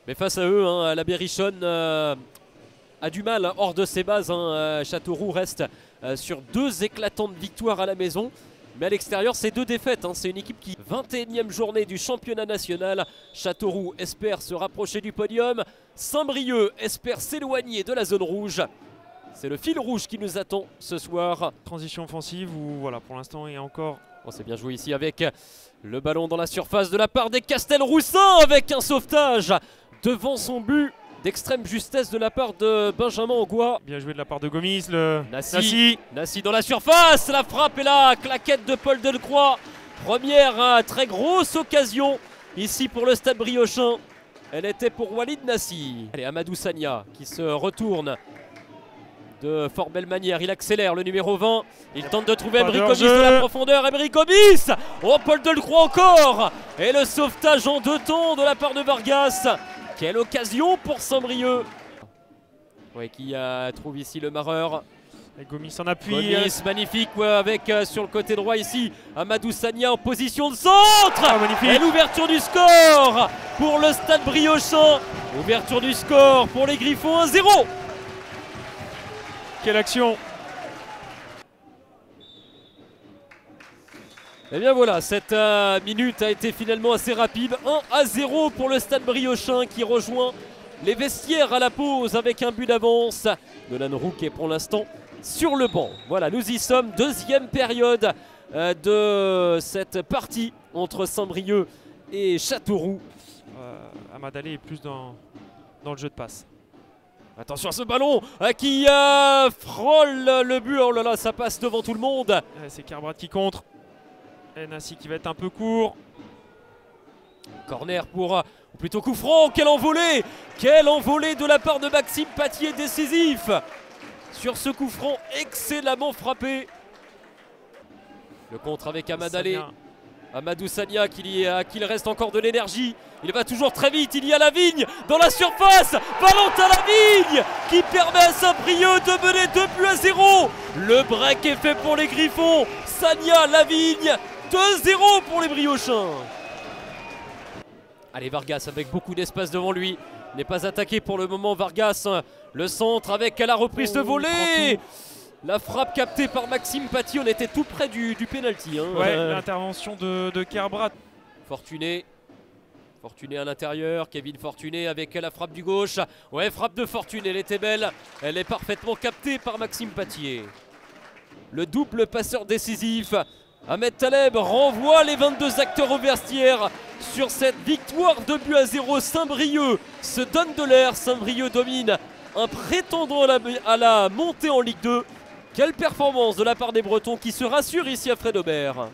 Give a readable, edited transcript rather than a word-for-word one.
Mais face à eux, la Berrichonne a du mal hors de ses bases. Châteauroux reste sur 2 éclatantes victoires à la maison. Mais à l'extérieur, c'est 2 défaites. C'est une équipe qui, 21e journée du championnat national. Châteauroux espère se rapprocher du podium. Saint-Brieuc espère s'éloigner de la zone rouge. C'est le fil rouge qui nous attend ce soir. Transition offensive où voilà, pour l'instant il y a encore... On s'est bien joué ici avec le ballon dans la surface de la part des Castelroussins avec un sauvetage devant son but d'extrême justesse de la part de Benjamin Angois. Bien joué de la part de Gomis, le Nassi dans la surface, la frappe est là, claquette de Paul Delcroix. Première très grosse occasion ici pour le Stade Briochin. Elle était pour Walid Nassi. Allez, Amadou Sagna qui se retourne de fort belle manière, il accélère le numéro 20, il tente de trouver Emery Gomis de la profondeur, Emery Gomis. Oh, Paul Delcroix encore. Et le sauvetage en 2 temps de la part de Vargas. Quelle occasion pour Saint-Brieuc. Ouais, qui trouve ici le marreur. Et Gomis en appui. Gomis, magnifique, avec sur le côté droit ici, Amadou Sagna en position de centre. Magnifique. Et l'ouverture du score pour le Stade Briochin. Ouverture du score pour les Griffons, 1-0. Quelle action! Et bien voilà, cette minute a été finalement assez rapide. 1-0 pour le Stade Briochin qui rejoint les vestiaires à la pause avec un but d'avance. Nolan Roux qui est pour l'instant sur le banc. Voilà, nous y sommes. 2e période de cette partie entre Saint-Brieuc et Châteauroux. Amad Ali est plus dans le jeu de passe. Attention à ce ballon qui frôle le but. Oh là là, ça passe devant tout le monde. C'est Kerbrat qui contre. Et Nassi qui va être un peu court. Corner pour, ou plutôt coup franc. Quelle envolée! Quelle envolée de la part de Maxime Patier, décisif sur ce coup franc excellemment frappé. Le contre avec Amad Ali. Amadou Sagna qui reste encore de l'énergie. Il va toujours très vite, il y a Lavigne dans la surface. Valentin Lavigne qui permet à Saint-Brieuc de mener 2-0. Le break est fait pour les Griffons. Sagna, Lavigne, 2-0 pour les Briochins. Allez, Vargas avec beaucoup d'espace devant lui. N'est pas attaqué pour le moment, Vargas. Le centre avec la reprise de volée. La frappe captée par Maxime Paty, on était tout près du penalty. Ouais, l'intervention de Kerbrat. Fortuné à l'intérieur, Kevin Fortuné avec la frappe du gauche. Ouais, frappe de Fortuné, elle était belle. Elle est parfaitement captée par Maxime Patier. Le double passeur décisif. Ahmed Taleb renvoie les 22 acteurs au vestiaire sur cette victoire 2-0. Saint-Brieuc se donne de l'air. Saint-Brieuc domine un prétendant à la montée en Ligue 2. Quelle performance de la part des Bretons qui se rassurent ici à Fred Aubert.